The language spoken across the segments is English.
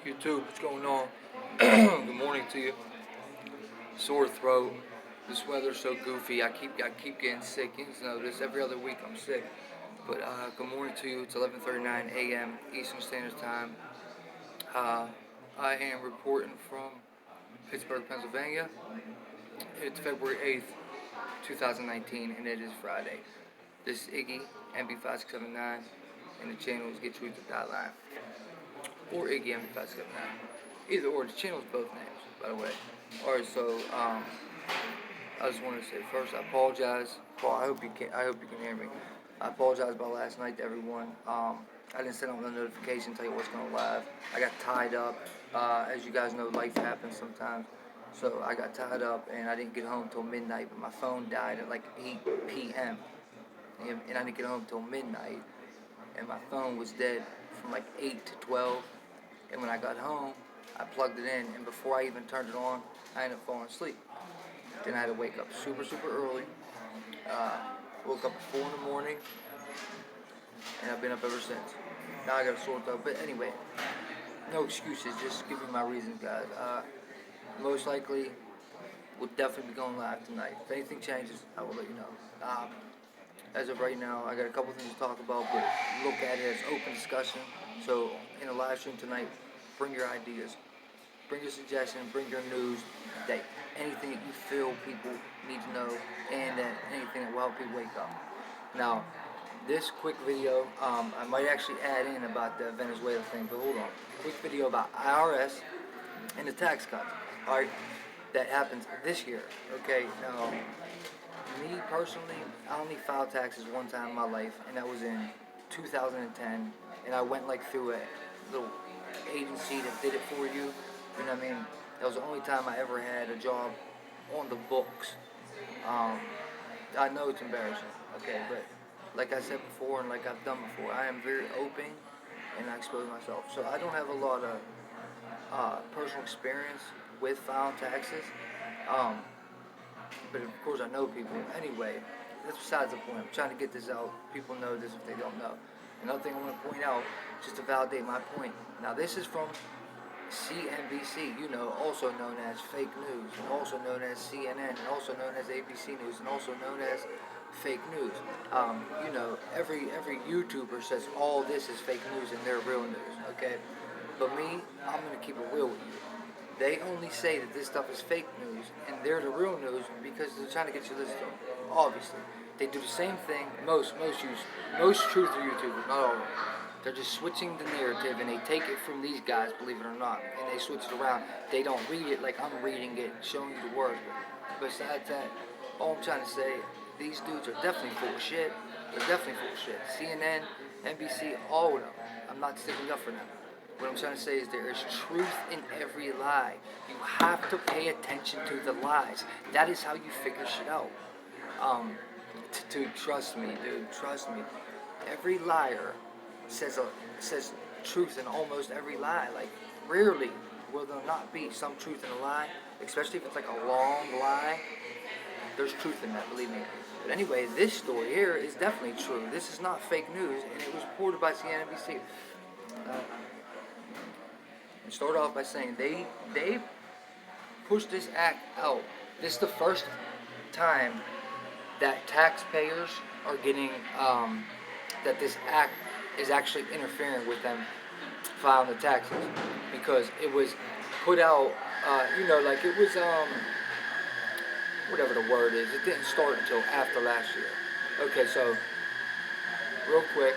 YouTube, what's going on? Good morning to you. Sore throat. This weather's so goofy. I keep getting sick. You know this. Every other week I'm sick. But good morning to you. It's 11:39 a.m. Eastern Standard Time. I am reporting from Pittsburgh, Pennsylvania. It's February 8th, 2019, and it is Friday. This is Iggy, MB5679, and the channel is Get Truth to Die Line. Or Iggy MB5679. Either or, the channel's both names, by the way. Alright, so I just wanted to say first, I apologize. Paul, I hope you can hear me. I apologize about last night to everyone. I didn't send out the notification, tell you what's going live. I got tied up. As you guys know, life happens sometimes. So I got tied up and I didn't get home till midnight, but my phone died at like 8 p.m. And I didn't get home till midnight, and my phone was dead from like 8 to 12. And when I got home, I plugged it in, and before I even turned it on, I ended up falling asleep. Then I had to wake up super early. Woke up at 4 in the morning, and I've been up ever since. Now I got a sore throat, but anyway, no excuses, just give me my reasons, guys. Most likely, we'll definitely be going live tonight. If anything changes, I will let you know. As of right now, I got a couple things to talk about, but look at it as open discussion. So in a live stream tonight, bring your ideas, bring your suggestions, bring your news, that anything that you feel people need to know, and that anything that will help people wake up. Now, this quick video, I might actually add in about the Venezuela thing, but hold on. Quick video about IRS and the tax cuts. All right, that happens this year. Okay, now. Me personally, I only filed taxes one time in my life, and that was in 2010. And I went like through a little agency that did it for you. You know what I mean? That was the only time I ever had a job on the books. I know it's embarrassing, okay, but like I said before, and like I've done before, I am very open and I expose myself. So I don't have a lot of personal experience with filing taxes. But of course I know people. Anyway, that's besides the point. I'm trying to get this out. People know this if they don't know. Another thing I want to point out, just to validate my point. Now this is from CNBC, also known as fake news, and also known as CNN, and also known as ABC News, and also known as fake news. Every YouTuber says all this is fake news and they're real news, okay? But me, I'm going to keep it real with you. They only say that this stuff is fake news and they're the real news because they're trying to get you listened to. Obviously, they do the same thing. Most truther YouTubers, not all of them. They're just switching the narrative and they take it from these guys, believe it or not, and they switch it around. They don't read it like I'm reading it, showing you the words. But besides that, all I'm trying to say, these dudes are definitely full of shit. They're definitely full of shit. CNN, NBC, all of them. I'm not sticking up for them. What I'm trying to say is there is truth in every lie. You have to pay attention to the lies. That is how you figure shit out. Trust me, dude. Trust me. Every liar says truth in almost every lie. Like, rarely will there not be some truth in a lie, especially if it's like a long lie. There's truth in that, believe me. But anyway, this story here is definitely true. This is not fake news, and it was reported by CNBC. And start off by saying they pushed this act out. This is the first time that taxpayers are getting that this act is actually interfering with them filing the taxes, because it was put out, like it was whatever the word is. It didn't start until after last year. Okay, so real quick,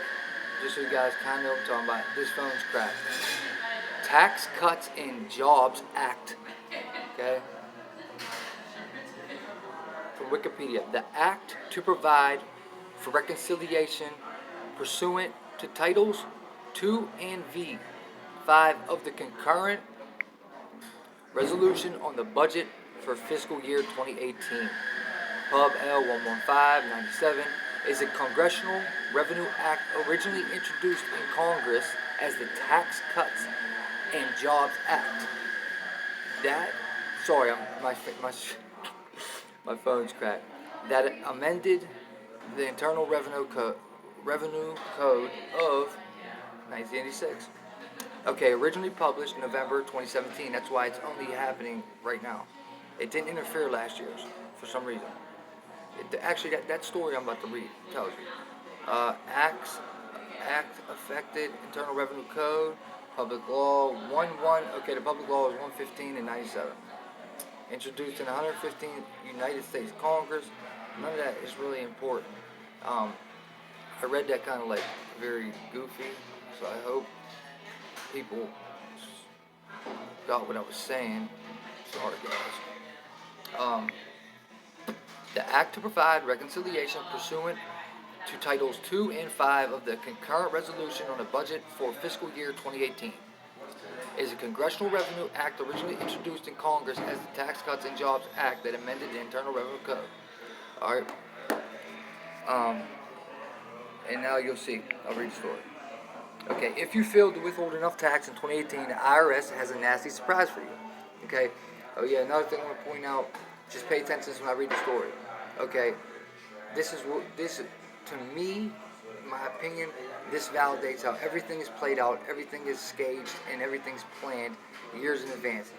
just so you guys kind of know what I'm talking about. This phone's cracked. Tax Cuts and Jobs Act, okay? From Wikipedia, the act to provide for reconciliation pursuant to Titles 2 and V 5 of the concurrent resolution on the budget for fiscal year 2018, Pub L 11597, is a Congressional Revenue Act originally introduced in Congress as the Tax Cuts and Jobs Act. My phone's cracked. That amended the Internal Revenue Code of 1986. Okay, originally published November 2017. That's why it's only happening right now. It didn't interfere last year's for some reason. Actually, that story I'm about to read tells you. Act affected Internal Revenue Code, Public Law 11. Okay, the public law is 115 and 97. Introduced in the 115th United States Congress. None of that is really important. Um, I read that kind of like very goofy, so I hope people got what I was saying. Sorry, guys. The Act to provide reconciliation pursuant to Titles 2 and 5 of the Concurrent Resolution on the Budget for Fiscal Year 2018 is a Congressional Revenue Act originally introduced in Congress as the Tax Cuts and Jobs Act that amended the Internal Revenue Code. Alright. And now you'll see. I'll read the story. Okay, if you failed to withhold enough tax in 2018, the IRS has a nasty surprise for you. Okay. Oh yeah, another thing I want to point out. Just pay attention when I read the story. Okay. This to me, in my opinion, this validates how everything is played out, everything is staged, and everything's planned years in advance.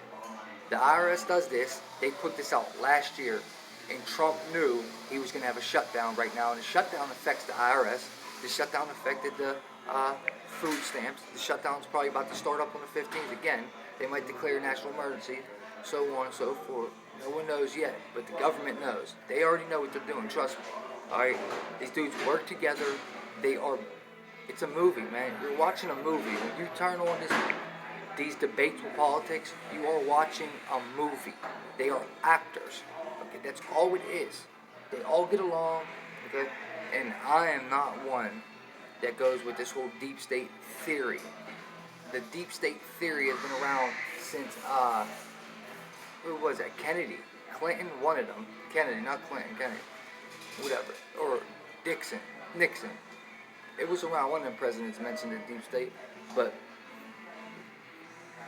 The IRS does this. They put this out last year, and Trump knew he was going to have a shutdown right now, and the shutdown affects the IRS. The shutdown affected the food stamps. The shutdown's probably about to start up on the 15th again. They might declare a national emergency, so on and so forth. No one knows yet, but the government knows. They already know what they're doing, trust me. Alright? These dudes work together. It's a movie, man. You're watching a movie. When you turn on these debates with politics, you are watching a movie. They are actors. Okay, that's all it is. They all get along, okay? And I am not one that goes with this whole deep state theory. The deep state theory has been around since, who was that? Kennedy. Clinton, one of them. Kennedy, not Clinton, Kennedy. Whatever. Or Nixon. It was around. One of them presidents mentioned the deep state. But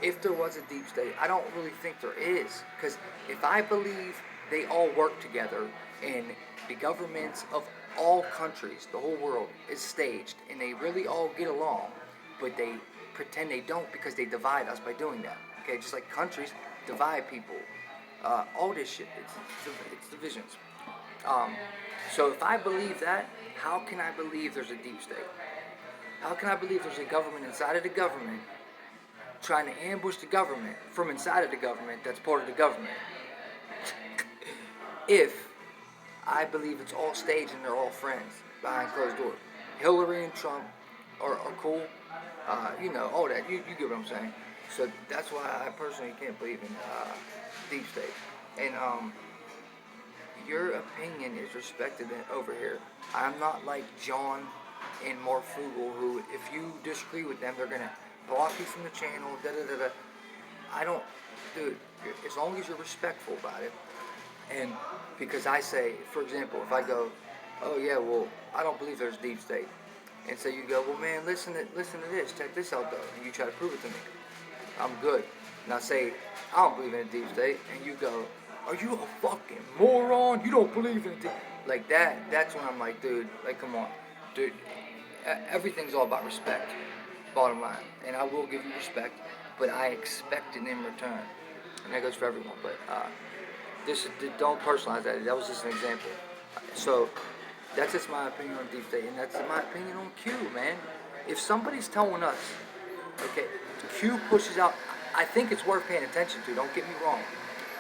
if there was a deep state, I don't really think there is. Because if I believe they all work together and the governments of all countries, the whole world, is staged and they really all get along, but they pretend they don't because they divide us by doing that. Okay, just like countries divide people. All this shit, it's divisions. So if I believe that, how can I believe there's a deep state? How can I believe there's a government inside of the government trying to ambush the government from inside of the government that's part of the government? If I believe it's all staged and they're all friends behind closed doors. Hillary and Trump are cool. All that. You get what I'm saying. So that's why I personally can't believe in deep state. And your opinion is respected over here. I'm not like John and Mark Frugal, who, if you disagree with them, they're going to block you from the channel, da-da-da-da. I don't, dude, as long as you're respectful about it. And because I say, for example, if I go, oh yeah, well, I don't believe there's deep state. And so you go, well, man, listen to this, check this out, though. And you try to prove it to me. I'm good. And I say, I don't believe in a deep state. And you go, are you a fucking moron? You don't believe in deep. Like that, that's when I'm like, dude, like, come on. Dude, everything's all about respect, bottom line. And I will give you respect, but I expect it in return. And that goes for everyone. But don't personalize that. That was just an example. So that's just my opinion on deep state, and that's my opinion on Q, man. If somebody's telling us, okay, Q pushes out, I think it's worth paying attention to. Don't get me wrong.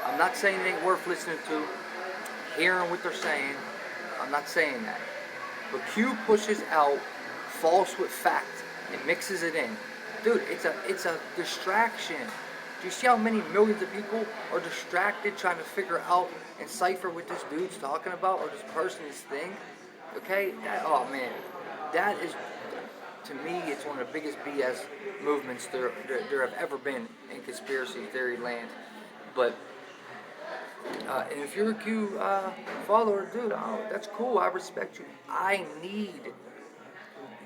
I'm not saying it ain't worth listening to, hearing what they're saying. I'm not saying that. But Q pushes out false with fact and mixes it in. Dude, it's a distraction. Do you see how many millions of people are distracted trying to figure out and cipher what this dude's talking about or this person's thing? Okay? That is, to me, it's one of the biggest BS movements there have ever been in conspiracy theory land. But, and if you're a Q follower, dude, that's cool. I respect you. I need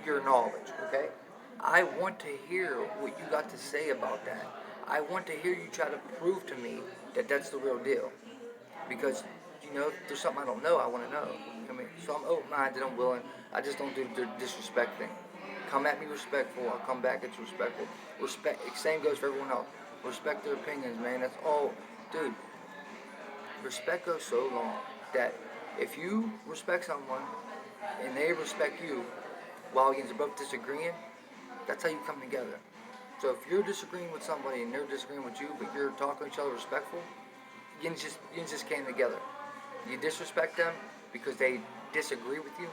your knowledge, okay? I want to hear what you got to say about that. I want to hear you try to prove to me that that's the real deal. Because, if there's something I don't know, I want to know. I mean, so I'm open-minded, I'm willing. I just don't do the disrespect thing. Come at me respectful, I'll come back at you respectful. Respect, same goes for everyone else. Respect their opinions, man. That's all. Dude, respect goes so long that if you respect someone and they respect you while you're both disagreeing, that's how you come together. So if you're disagreeing with somebody and they're disagreeing with you, but you're talking to each other respectful, you just came together. You disrespect them because they disagree with you,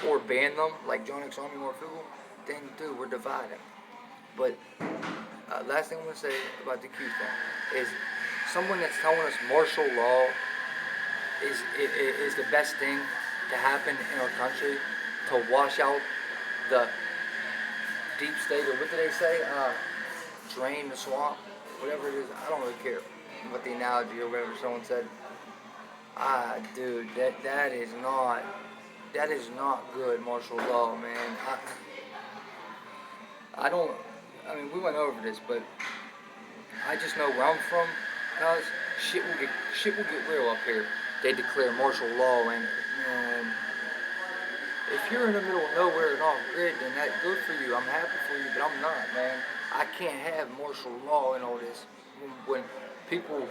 or ban them like John X. Army or Fugal, then dude, we're divided. But last thing I'm gonna say about the Q thing is someone that's telling us martial law is the best thing to happen in our country to wash out the deep state, or what do they say? Drain the swamp, whatever it is. I don't really care what the analogy or whatever someone said. Dude, that is not good martial law, man. I mean, we went over this, but I just know where I'm from, guys. Shit will get real up here. They declare martial law, and if you're in the middle of nowhere and off grid, then that's good for you. I'm happy for you, but I'm not, man. I can't have martial law and all this. When people,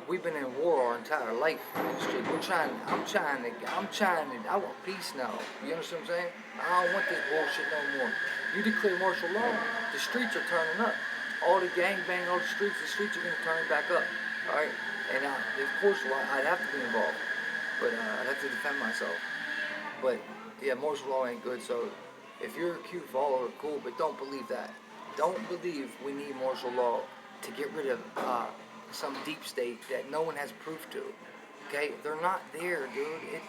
we've been in war our entire life in the street. I want peace now. You understand what I'm saying? I don't want this bullshit no more. You declare martial law, the streets are turning up. All the gangbang, all the streets are going to turn back up. All right? And of course, I'd have to be involved. But I'd have to defend myself. But yeah, martial law ain't good. So if you're a Q follower, cool, but don't believe that. Don't believe we need martial law to get rid of some deep state that no one has proof to. Okay, they're not there, dude.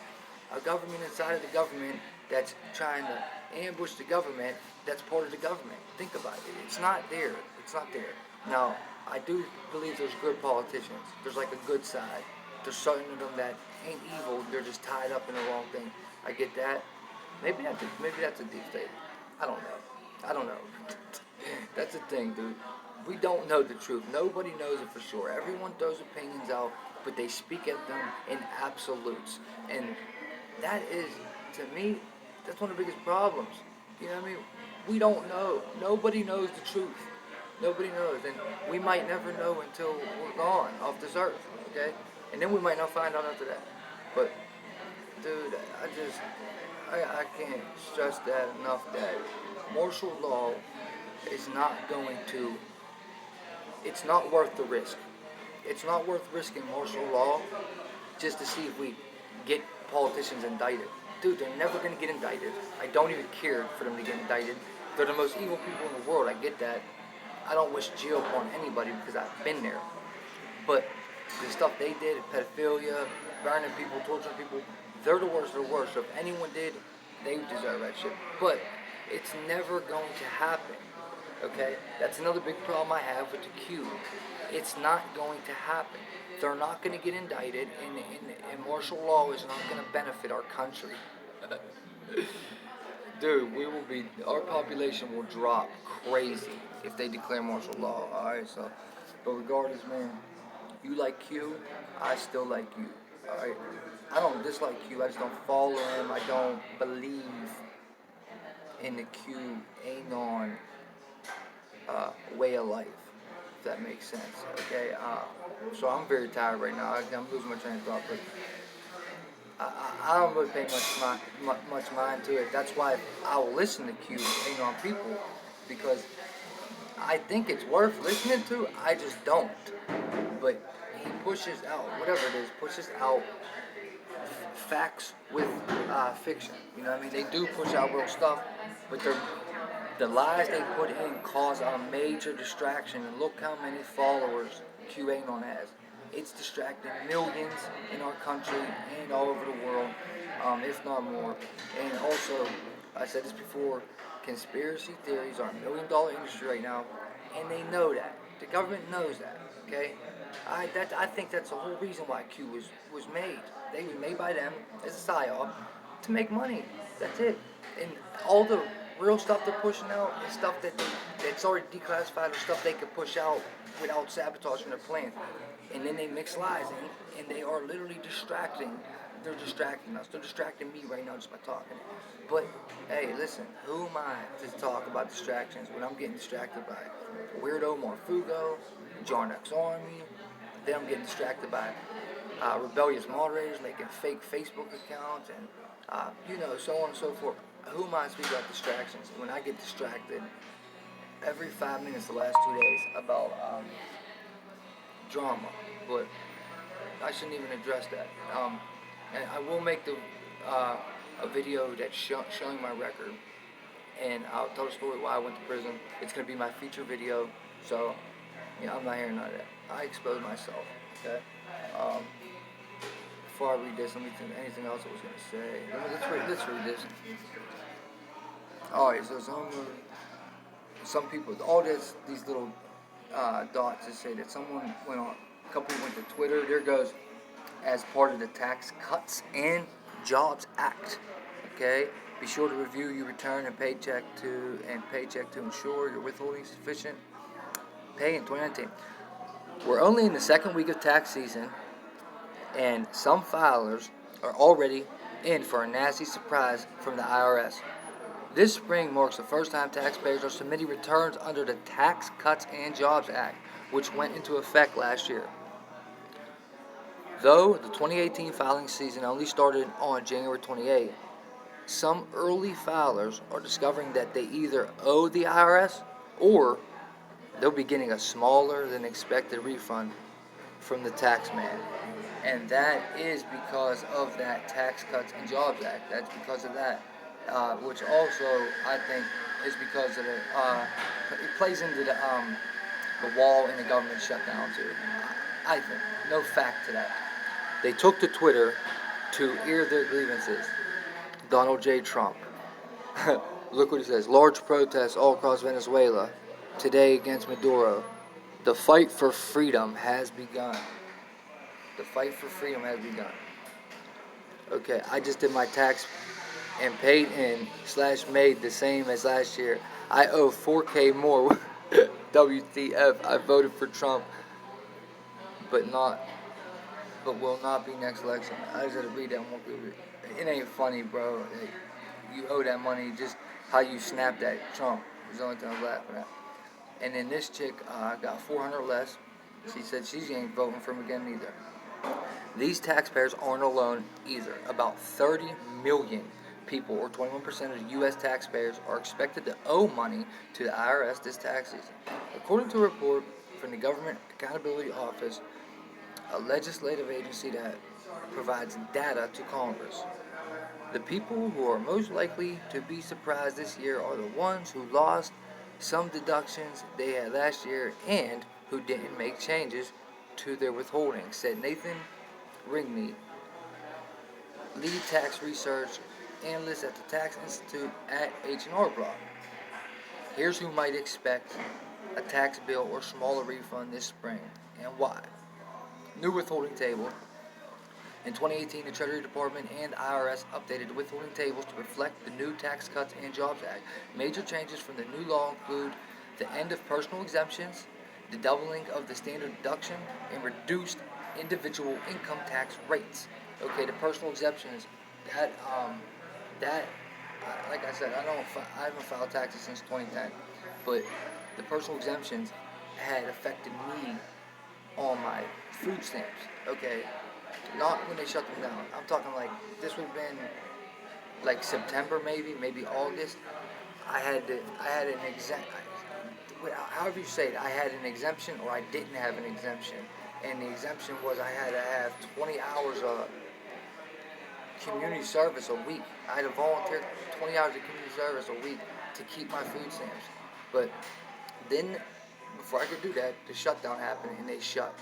A government inside of the government that's trying to ambush the government. That's part of the government. Think about it. It's not there. It's not there. Now, I do believe there's good politicians. There's like a good side. There's certain of them that ain't evil. They're just tied up in the wrong thing. I get that. Maybe that's a deep state. I don't know. That's the thing, dude. We don't know the truth. Nobody knows it for sure. Everyone throws opinions out, but they speak at them in absolutes. And that is, to me, that's one of the biggest problems. You know what I mean? We don't know. Nobody knows the truth. Nobody knows. And we might never know until we're gone off this earth, okay? And then we might not find out after that. But, dude, I can't stress that enough that martial law is not going to, it's not worth the risk. It's not worth risking martial law just to see if we get politicians indicted. Dude, they're never going to get indicted. I don't even care for them to get indicted. They're the most evil people in the world. I get that. I don't wish jail upon anybody because I've been there. But the stuff they did, pedophilia, burning people, torturing people, they're the worst of the worst. So if anyone did, they deserve that shit. But it's never going to happen. Okay? That's another big problem I have with the Q. It's not going to happen. They're not going to get indicted, and martial law is not going to benefit our country. Dude, our population will drop crazy if they declare martial law, alright? So, but regardless, man, you like Q, I still like you, alright? I don't dislike Q, I just don't follow him, I don't believe in the Q anon way of life, if that makes sense, okay? So I'm very tired right now, I'm losing my train of thought, but I don't really pay much mind to it. That's why I'll listen to Q anon people, because I think it's worth listening to. I just don't. But he pushes out, whatever it is, pushes out facts with fiction. You know what I mean? They do push out real stuff, but the lies they put in cause a major distraction. And look how many followers QAnon has. It's distracting millions in our country and all over the world, if not more. And also, I said this before, conspiracy theories are $1 million industry right now, and they know that. The government knows that, okay? I think that's the whole reason why Q was made. They were made by them as a psyop to make money. That's it. And all the real stuff they're pushing out is stuff that's already declassified, or stuff they could push out without sabotaging their plan. And then they mix lies in, and they are literally distracting they're distracting us. They're distracting me right now just by talking. But hey, listen, who am I to talk about distractions when I'm getting distracted by weirdo Marfugo, John X Army? Then I'm getting distracted by rebellious moderators making fake Facebook accounts and so on and so forth. Who am I to speak about distractions when I get distracted every 5 minutes the last 2 days about drama? But I shouldn't even address that. And I will make a video that's showing my record, and I'll tell the story why I went to prison. It's going to be my feature video, so I'm not hearing none of that. I exposed myself, okay? Before I read this, let me think anything else I was going to say. Let's read this. Alright, so some people, all these little dots that say that a couple went to Twitter. There goes, as part of the Tax Cuts and Jobs Act. Okay, be sure to review your return and paycheck to ensure your withholding sufficient pay in 2019. We're only in the second week of tax season, and some filers are already in for a nasty surprise from the IRS. This spring marks the first time taxpayers are submitting returns under the Tax Cuts and Jobs Act, which went into effect last year. Though the 2018 filing season only started on January 28, some early filers are discovering that they either owe the IRS or they'll be getting a smaller than expected refund from the tax man. And that is because of that Tax Cuts and Jobs Act. That's because of that. Which also, I think, is because of it plays into the wall and the government shutdown too. I think. No fact to that. They took to Twitter to air their grievances. Donald J. Trump. Look what he says. Large protests all across Venezuela today against Maduro. The fight for freedom has begun. The fight for freedom has begun. Okay, I just did my tax and paid in / made the same as last year. I owe $4K more. WTF, I voted for Trump, but will not be next election. I just had to read that one. It ain't funny, bro. You owe that money, just how you snapped at Trump is the only thing I was laughing at. And then this chick got 400 less. She said she ain't voting for him again either. These taxpayers aren't alone either. About 30 million people, or 21% of the U.S. taxpayers, are expected to owe money to the IRS this tax season. According to a report from the Government Accountability Office, a legislative agency that provides data to Congress. The people who are most likely to be surprised this year are the ones who lost some deductions they had last year and who didn't make changes to their withholding, said Nathan Ringmead, lead tax research analyst at the Tax Institute at H&R Block. Here's who might expect a tax bill or smaller refund this spring and why. New withholding table. In 2018, the Treasury Department and IRS updated the withholding tables to reflect the new Tax Cuts and Jobs Act. Major changes from the new law include the end of personal exemptions, the doubling of the standard deduction, and reduced individual income tax rates. Okay, the personal exemptions, like I said, I haven't filed taxes since 2010, but the personal exemptions had affected me on my food stamps. Okay, not when they shut them down. I'm talking like this would have been like September, maybe August. I had an however you say it, I had an exemption or I didn't have an exemption. And the exemption was I had to have 20 hours of community service a week. I had to volunteer 20 hours of community service a week to keep my food stamps. But then, before I could do that, the shutdown happened and they shut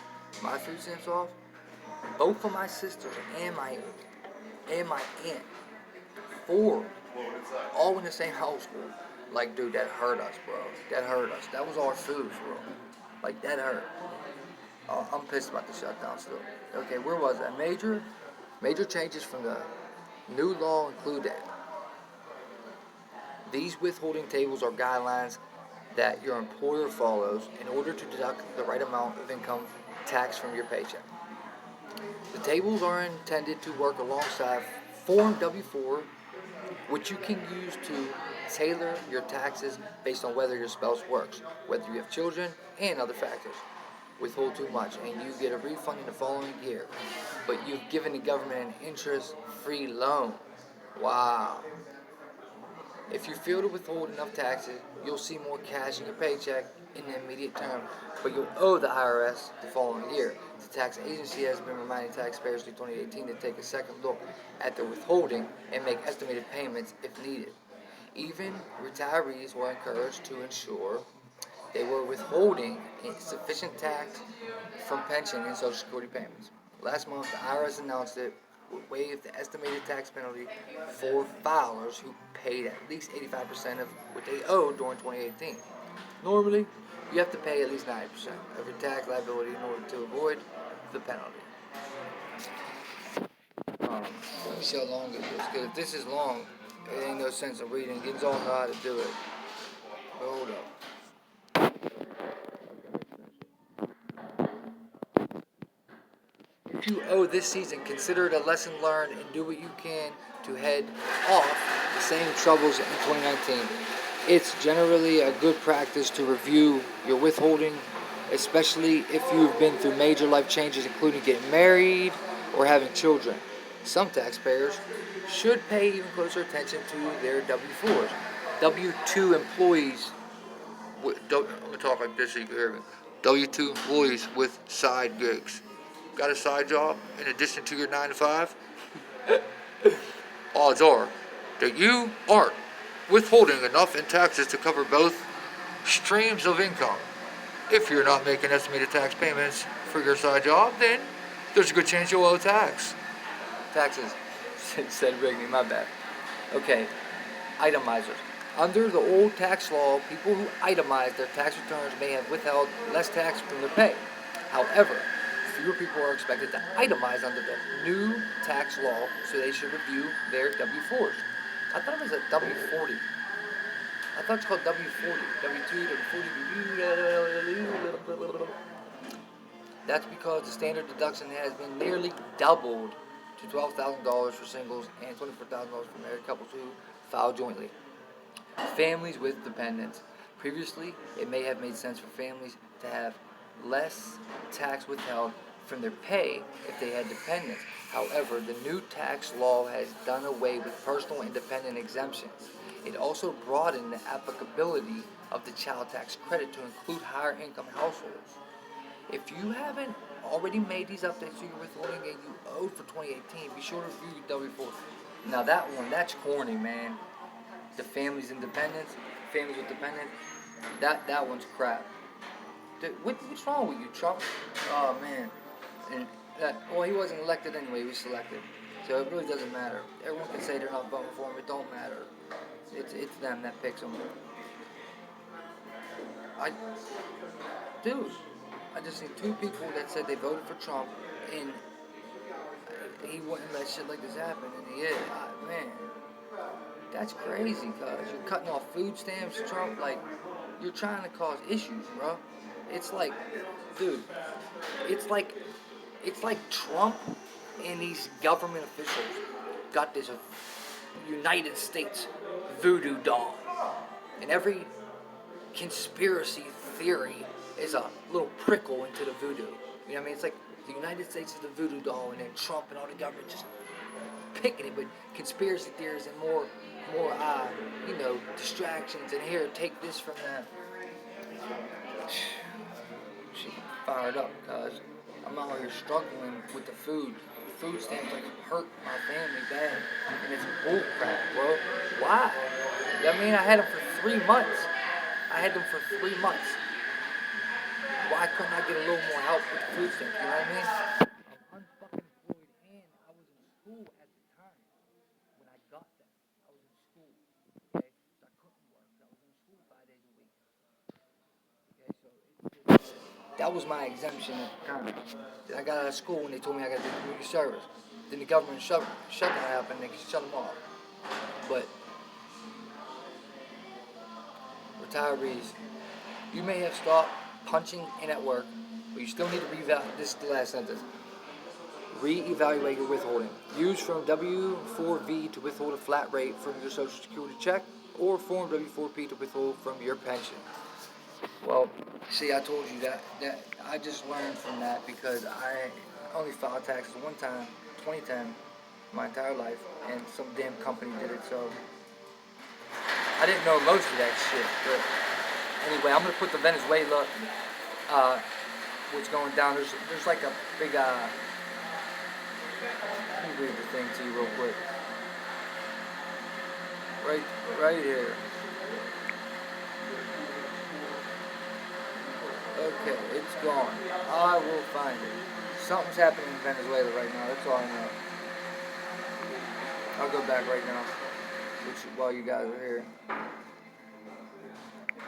my food stamps off. Both of my sisters and my aunt, 4, all in the same household. Like, dude, that hurt us, bro. That hurt us. That was our food, bro. Like, that hurt. I'm pissed about the shutdown still. Okay, where was that? Major changes from the new law include that. These withholding tables are guidelines that your employer follows in order to deduct the right amount of income tax from your paycheck. The tables are intended to work alongside Form W-4, which you can use to tailor your taxes based on whether your spouse works, whether you have children, and other factors. Withhold too much, and you get a refund in the following year. But you've given the government an interest-free loan. Wow. If you fail to withhold enough taxes, you'll see more cash in your paycheck in the immediate term, but you'll owe the IRS the following year. The tax agency has been reminding taxpayers through 2018 to take a second look at their withholding and make estimated payments if needed. Even retirees were encouraged to ensure they were withholding sufficient tax from pension and Social Security payments. Last month, the IRS announced it would waive the estimated tax penalty for filers who paid at least 85% of what they owed during 2018. Normally, you have to pay at least 90% of your tax liability in order to avoid the penalty. Let me see how long it is, because if this is long, it ain't no sense in reading. Kids all know how to do it. But hold up. If you owe this season, consider it a lesson learned and do what you can to head off the same troubles in 2019. It's generally a good practice to review your withholding, especially if you've been through major life changes, including getting married or having children. Some taxpayers should pay even closer attention to their W-4s. W-2 employees, I'm going to talk like this so you can hear me. W-2 employees with side gigs. Got a side job in addition to your 9 to 5? Odds are that you aren't withholding enough in taxes to cover both streams of income. If you're not making estimated tax payments for your side job, then there's a good chance you'll owe taxes. Said Rigney, my bad. Okay, itemizers. Under the old tax law, people who itemize their tax returns may have withheld less tax from their pay. However, fewer people are expected to itemize under the new tax law, so they should review their W-4s. I thought it was a W-40. I thought it's called W-40. W-2, W-40. That's because the standard deduction has been nearly doubled to $12,000 for singles and $24,000 for married couples who file jointly. Families with dependents. Previously, it may have made sense for families to have less tax withheld from their pay if they had dependents. However, the new tax law has done away with personal and dependent exemptions. It also broadened the applicability of the child tax credit to include higher income households. If you haven't already made these updates to your withholding and you owe for 2018, be sure to review your W-4. Now that one, that's corny, man. The families with dependents, that one's crap. What's wrong with you, Trump? Oh man. And well, he wasn't elected anyway. He was selected, so it really doesn't matter. Everyone can say they're not voting for him. It don't matter. It's them that picks him. I just seen 2 people that said they voted for Trump, and he wouldn't let shit like this happen, and he is. Man, that's crazy, cuz you're cutting off food stamps, Trump. Like, you're trying to cause issues, bro. It's like, dude, it's like Trump and these government officials got this United States voodoo doll, and every conspiracy theory is a little prickle into the voodoo. You know what I mean? It's like the United States is the voodoo doll, and then Trump and all the government just picking it with conspiracy theories and more, distractions. And here, take this from them. She fired up because I'm out here struggling with the food. The food stamps like hurt my family bad, and it's bull crap, bro. Why? You know what I mean? I had them for 3 months. Why couldn't I get a little more help with the food stamps? You know what I mean? I'm unfucking employed, and I was in school at the time when I got them. I was in school, okay? So I couldn't work. I was in school 5 days a week. Okay, so that was my exemption at the time. I got out of school and they told me I got to do community service. Then the government shutdown happened and they shut them off. But retirees, you may have stopped punching in at work, but you still need to revalidate. This is the last sentence. Re-evaluate your withholding. Use Form W-4V to withhold a flat rate from your Social Security check, or Form W-4P to withhold from your pension. Well, see, I told you that I just learned from that because I only filed taxes one time, 2010, my entire life, and some damn company did it, so I didn't know most of that shit. But anyway, I'm gonna put the Venezuela, what's going down. There's like a big let me read the thing to you real quick. Right here. Okay, it's gone. I will find it. Something's happening in Venezuela right now. That's all I know. I'll go back right now, while you guys are here.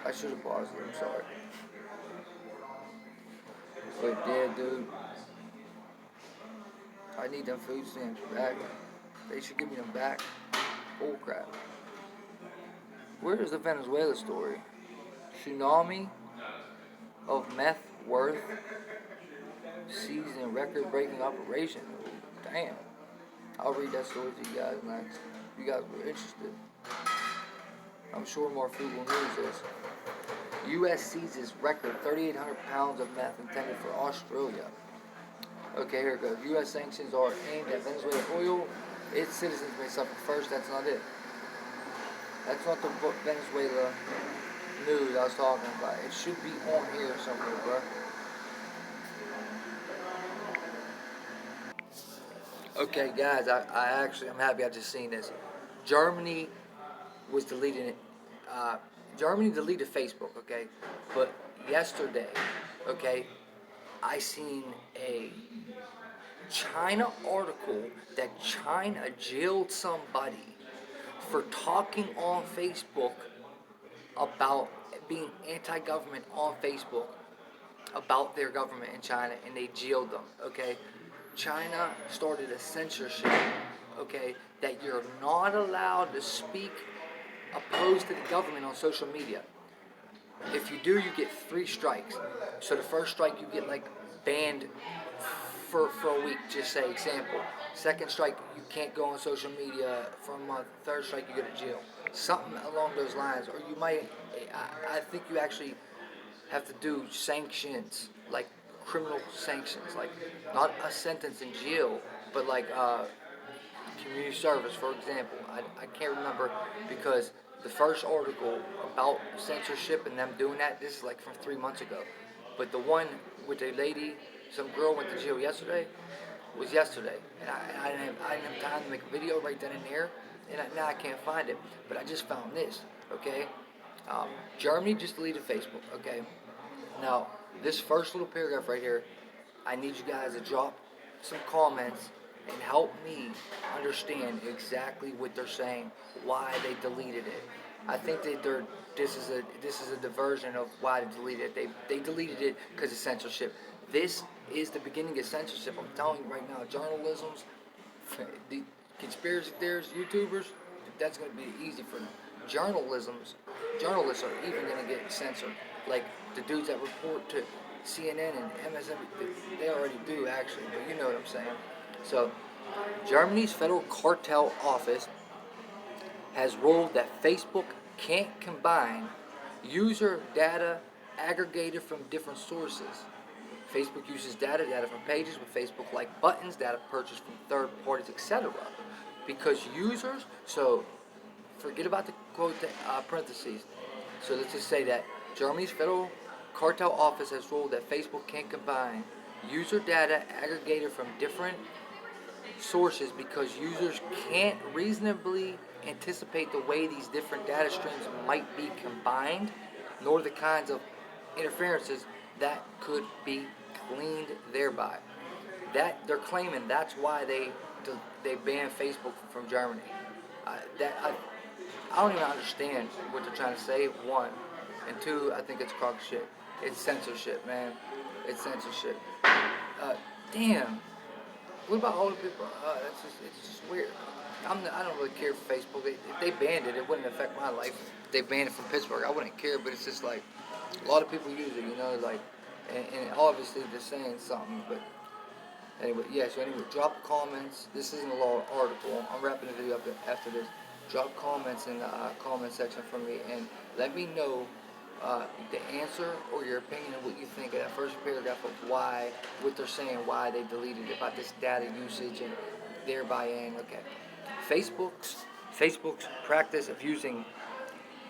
I should have paused it. I'm sorry. But yeah, dude, I need them food stamps back. They should give me them back. Bull crap. Where is the Venezuela story? Tsunami of meth worth seized in record-breaking operation. Damn. I'll read that story to you guys next. If you guys were interested. I'm sure more food will news this. U.S. seizes record 3,800 pounds of meth intended for Australia. Okay, here it goes. U.S. sanctions are aimed at Venezuelan oil. Its citizens may suffer first. That's not it. That's not the Venezuela news I was talking about. It should be on here somewhere, bro. Okay, guys, I'm happy I just seen this. Germany was deleting it. Germany deleted Facebook, okay? But yesterday, okay, I seen a China article that China jailed somebody for talking on Facebook about being anti-government on Facebook about their government in China, and they jailed them, okay? China started a censorship, okay, that you're not allowed to speak opposed to the government on social media. If you do, you get 3 strikes. So the first strike, you get like banned for a week, just say example. Second strike, you can't go on social media for a month. Third strike, you go to jail. Something along those lines. Or you might, I think you actually have to do sanctions, like criminal sanctions, like not a sentence in jail, but like community service, for example. I can't remember because the first article about censorship and them doing that, this is like from 3 months ago. But the one with the lady, some girl went to jail yesterday, was yesterday. And I didn't have time to make a video right then and there, and now I can't find it. But I just found this, okay? Germany just deleted Facebook, okay? Now, this first little paragraph right here, I need you guys to drop some comments and help me understand exactly what they're saying, why they deleted it. I think that this is a diversion of why they deleted it. They deleted it because of censorship. This is the beginning of censorship. I'm telling you right now, journalism's, the conspiracy theorists, YouTubers, that's going to be easy for them. Journalists are even going to get censored. Like the dudes that report to CNN and MSNBC, they already do actually, but you know what I'm saying. So, Germany's Federal Cartel Office has ruled that Facebook can't combine user data aggregated from different sources. Facebook uses data from pages with Facebook-like buttons, data purchased from third parties, etc. Because users, so forget about the quote parentheses. So let's just say that Germany's Federal Cartel Office has ruled that Facebook can't combine user data aggregated from different sources because users can't reasonably anticipate the way these different data streams might be combined, nor the kinds of interferences that could be gleaned thereby. That they're claiming that's why they banned Facebook from Germany. I don't even understand what they're trying to say. 1, and 2, I think it's crock shit. It's censorship, man. It's censorship. Damn. What about all the people? It's just weird. I don't really care for Facebook. If they banned it, it wouldn't affect my life. If they banned it from Pittsburgh, I wouldn't care. But it's just like a lot of people use it, you know, like, and obviously they're saying something. But Anyway, yeah, so anyway, drop comments. This isn't a long article. I'm wrapping the video up after this. Drop comments in the comment section for me and let me know the answer or your opinion of what you think of that first paragraph of why, what they're saying, why they deleted it, about this data usage and their buy-in. Okay. Facebook's practice of using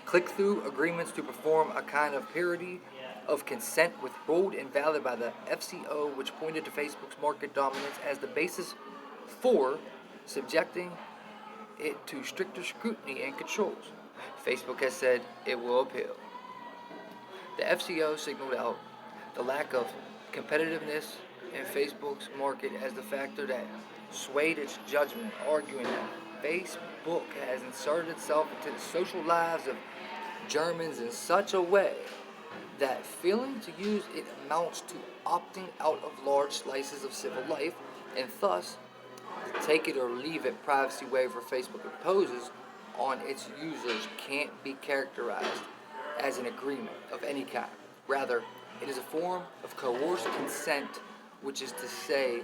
click-through agreements to perform a kind of parody of consent was ruled invalid by the FCO, which pointed to Facebook's market dominance as the basis for subjecting it to stricter scrutiny and controls. Facebook has said it will appeal. The FCO signaled out the lack of competitiveness in Facebook's market as the factor that swayed its judgment, arguing that Facebook has inserted itself into the social lives of Germans in such a way that failing to use it amounts to opting out of large slices of civil life, and thus the take it or leave it privacy waiver Facebook imposes on its users can't be characterized as an agreement of any kind. Rather, it is a form of coerced consent, which is to say,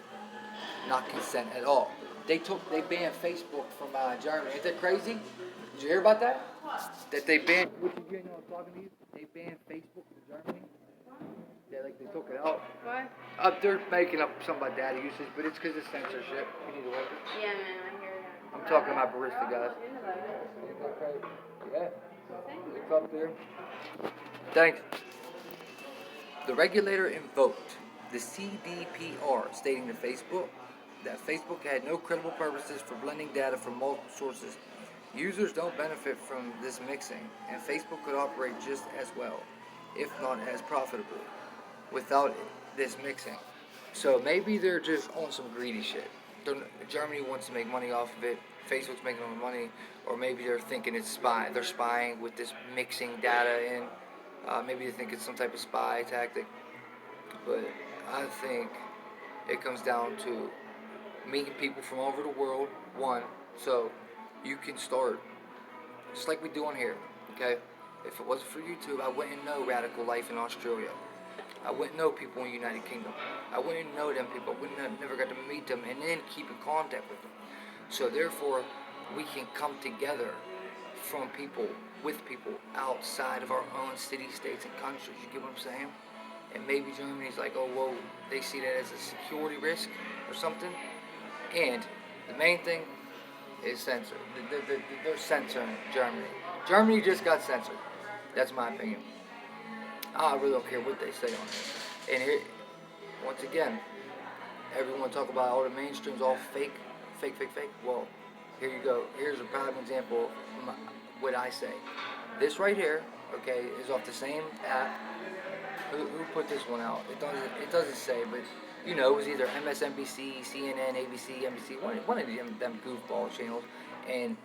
not consent at all. They banned Facebook from Germany. Ain't that crazy? Did you hear about that? That they banned. What you know? I'm talking to you. They banned Facebook from Germany. They took it out. What? They're making up some about data usage, but it's because of censorship. You need to work it. Yeah, man, I hear that. I'm talking about barista guys. Yeah. It's up there. Thanks. The regulator invoked the CDPR, stating to Facebook that Facebook had no credible purposes for blending data from multiple sources. Users don't benefit from this mixing, and Facebook could operate just as well, if not as profitable, without this mixing. So maybe they're just on some greedy shit. Germany wants to make money off of it. Facebook's making all the money, or maybe they're thinking it's spy. They're spying with this mixing data in. Maybe they think it's some type of spy tactic. But I think it comes down to meeting people from all over the world. One, so you can start just like we do on here. Okay, if it wasn't for YouTube, I wouldn't know radical life in Australia. I wouldn't know people in the United Kingdom. I wouldn't know them people. I wouldn't have never got to meet them and then keep in contact with them. So therefore, we can come together from people, with people outside of our own city, states, and countries. You get what I'm saying? And maybe Germany's like, oh, whoa, they see that as a security risk or something. And the main thing is censored. They're censoring Germany. Germany just got censored. That's my opinion. I really don't care what they say on it. And here, once again, everyone talk about all the mainstream's all fake. Well, here you go. Here's a prime example of what I say. This right here, okay, is off the same app. Who put this one out? It doesn't say, but you know, it was either MSNBC, CNN, ABC, NBC, one of them goofball channels. And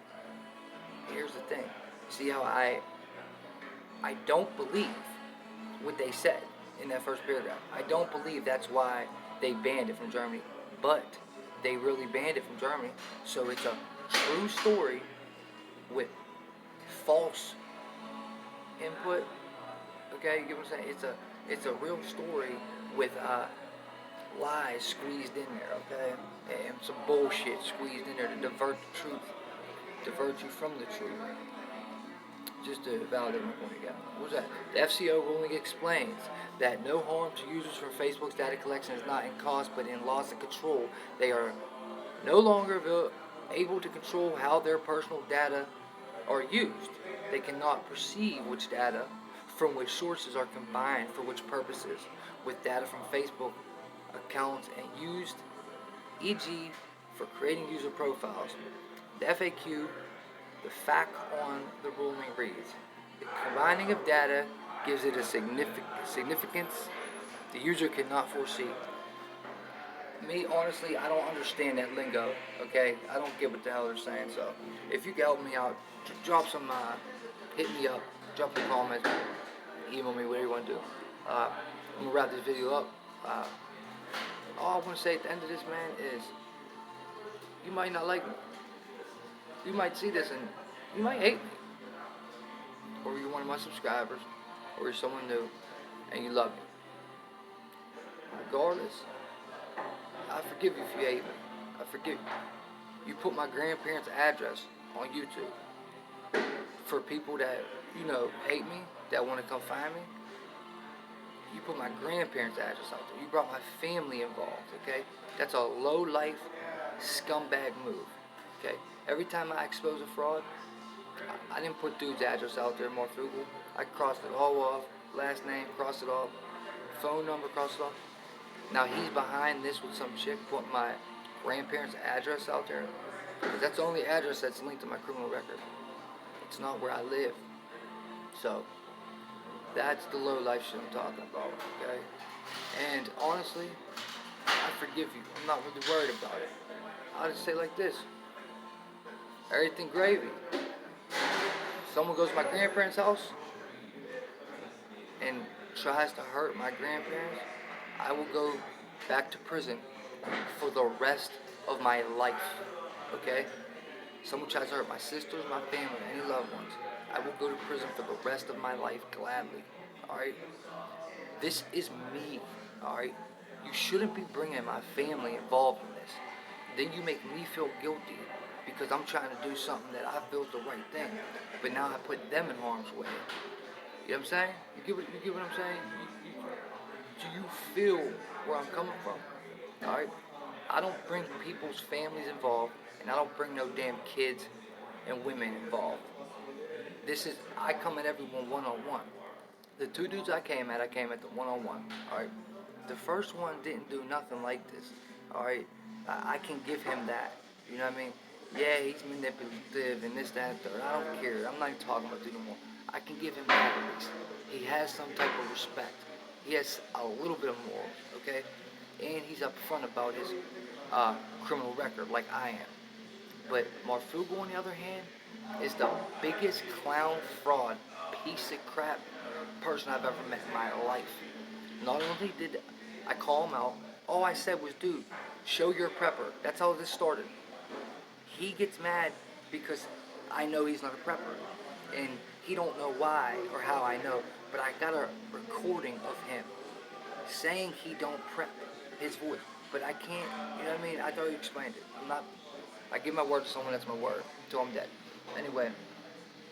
here's the thing. See how I don't believe what they said in that first paragraph. I don't believe that's why they banned it from Germany, but they really banned it from Germany. So it's a true story with false input. Okay, you get what I'm saying? It's a real story with lies squeezed in there. Okay, and some bullshit squeezed in there to divert the truth, divert you from the truth. Just to validate my point again. What was that? The FCO ruling explains that no harm to users from Facebook's data collection is not in cost but in loss of control. They are no longer able to control how their personal data are used. They cannot perceive which data from which sources are combined for which purposes with data from Facebook accounts and used, e.g. for creating user profiles. The FAQ, the fact on the ruling reads, the combining of data gives it a significance the user cannot foresee. Me, honestly, I don't understand that lingo, okay? I don't get what the hell they're saying, so if you can help me out, drop some, hit me up, drop some comments, email me, whatever you want to do. I'm going to wrap this video up. All I want to say at the end of this, man, is you might not like me. You might see this and you might hate me. Or you're one of my subscribers, or you're someone new, and you love me. Regardless, I forgive you if you hate me. I forgive you. You put my grandparents' address on YouTube for people that, hate me, that want to come find me. You put my grandparents' address out there. You brought my family involved, okay? That's a low-life scumbag move, okay? Every time I expose a fraud, I didn't put dude's address out there, Marfugal. I crossed it all off. Last name, crossed it off. Phone number, crossed it off. Now he's behind this with some chick putting my grandparents' address out there. Because that's the only address that's linked to my criminal record. It's not where I live. So, that's the low life shit I'm talking about, okay? And honestly, I forgive you. I'm not really worried about it. I'll just say like this. Everything gravy. Someone goes to my grandparents' house and tries to hurt my grandparents, I will go back to prison for the rest of my life, okay? Someone tries to hurt my sisters, my family, any loved ones, I will go to prison for the rest of my life gladly, alright? This is me, alright? You shouldn't be bringing my family involved in this. Then you make me feel guilty because I'm trying to do something that I feel is the right thing, but now I put them in harm's way. You know what I'm saying? You get what I'm saying? Do you feel where I'm coming from? Alright? I don't bring people's families involved, and I don't bring no damn kids and women involved. I come at everyone one-on-one. The two dudes I came at the one-on-one, alright? The first one didn't do nothing like this, alright? I can give him that, you know what I mean? Yeah, he's manipulative and this, that, and third. I don't care. I'm not even talking about it anymore. I can give him that at least. He has some type of respect. He has a little bit of morals, okay? And he's upfront about his criminal record like I am. But Marfugal, on the other hand, is the biggest clown fraud, piece of crap person I've ever met in my life. Not only did I call him out, all I said was, dude, show your prepper. That's how this started. He gets mad because I know he's not a prepper. And he don't know why or how I know, but I got a recording of him saying he don't prep his voice. But I can't, you know what I mean? I thought you explained it. I give my word to someone, that's my word, until I'm dead. Anyway,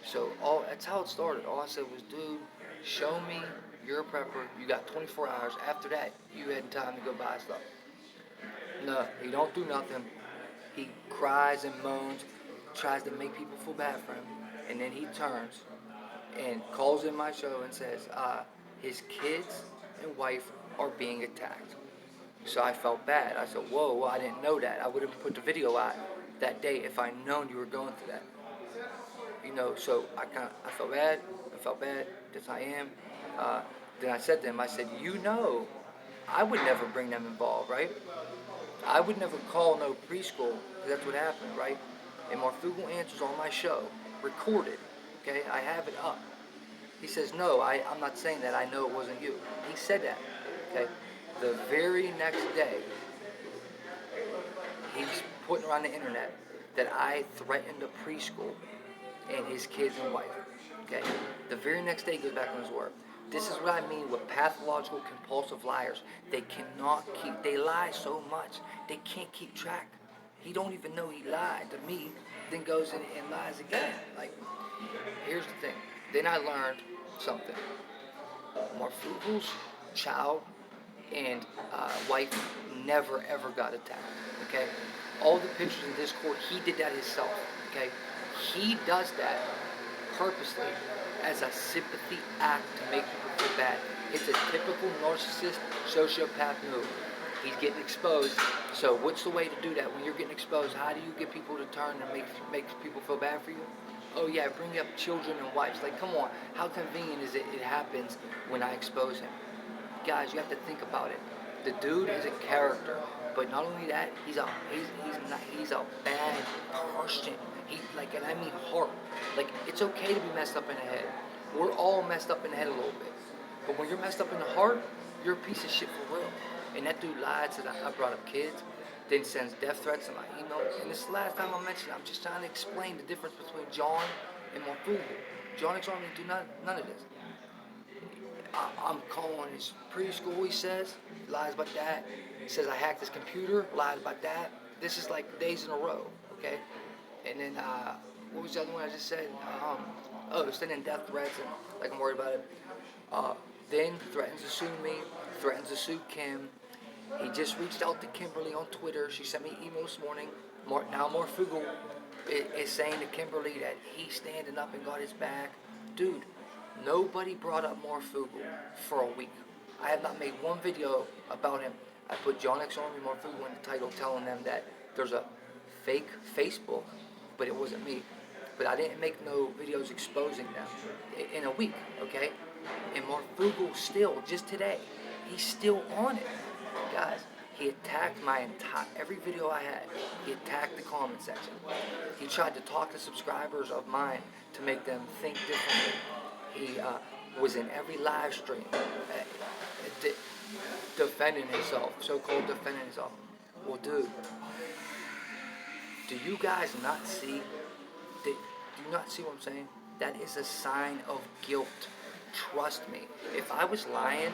so that's how it started. All I said was, dude, show me you're a prepper. You got 24 hours. After that, you had time to go buy stuff. No, he don't do nothing. He cries and moans, tries to make people feel bad for him, and then he turns and calls in my show and says his kids and wife are being attacked. So I felt bad. I said, whoa, I didn't know that. I would have put the video out that day if I'd known you were going through that. So I felt bad. Yes, I am. Then I said to him, I said, I would never bring them involved, right? I would never call no preschool, because that's what happened, right? And Marfugal answers on my show, recorded, okay? I have it up. He says, no, I'm not saying that. I know it wasn't you. He said that, okay? The very next day, he's putting around the internet that I threatened a preschool and his kids and wife, okay? The very next day, he goes back on his word. This is what I mean with pathological compulsive liars. They lie so much, they can't keep track. He don't even know he lied to me, then goes in and lies again. Like, here's the thing. Then I learned something. Marfugal's child and wife never ever got attacked, okay? All the pictures in Discord, he did that himself, okay? He does that purposely as a sympathy act to make people feel bad. It's a typical narcissist, sociopath move. He's getting exposed. So what's the way to do that? When you're getting exposed, how do you get people to turn and make people feel bad for you? Oh yeah, bring up children and wives. Like, come on, how convenient is it happens when I expose him? Guys, you have to think about it. The dude is a character, but not only that, he's a bad person. And I mean heart. Like, it's okay to be messed up in the head. We're all messed up in the head a little bit. But when you're messed up in the heart, you're a piece of shit for real. And that dude lied, said I brought up kids, then sends death threats in my emails. And this is the last time I mentioned it. I'm just trying to explain the difference between John and Marfugal. John X. Army do none of this. I'm calling his preschool, he says. Lies about that. He says I hacked his computer. Lies about that. This is like days in a row, okay? And then, what was the other one I just said? Sending death threats and like I'm worried about it. Then threatens to sue me, threatens to sue Kim. He just reached out to Kimberly on Twitter. She sent me an email this morning. Now Morfugal is saying to Kimberly that he's standing up and got his back. Dude, nobody brought up Morfugal for a week. I have not made one video about him. I put John X Army Morfugal in the title telling them that there's a fake Facebook, but it wasn't me. But I didn't make no videos exposing them in a week, okay? And Morfugal still, just today, he's still on it. Guys, he attacked my every video I had. He attacked the comment section. He tried to talk to subscribers of mine to make them think differently. He was in every live stream defending himself, so-called defending himself. Well, dude, do you guys not see? Do you not see what I'm saying? That is a sign of guilt. Trust me. If I was lying,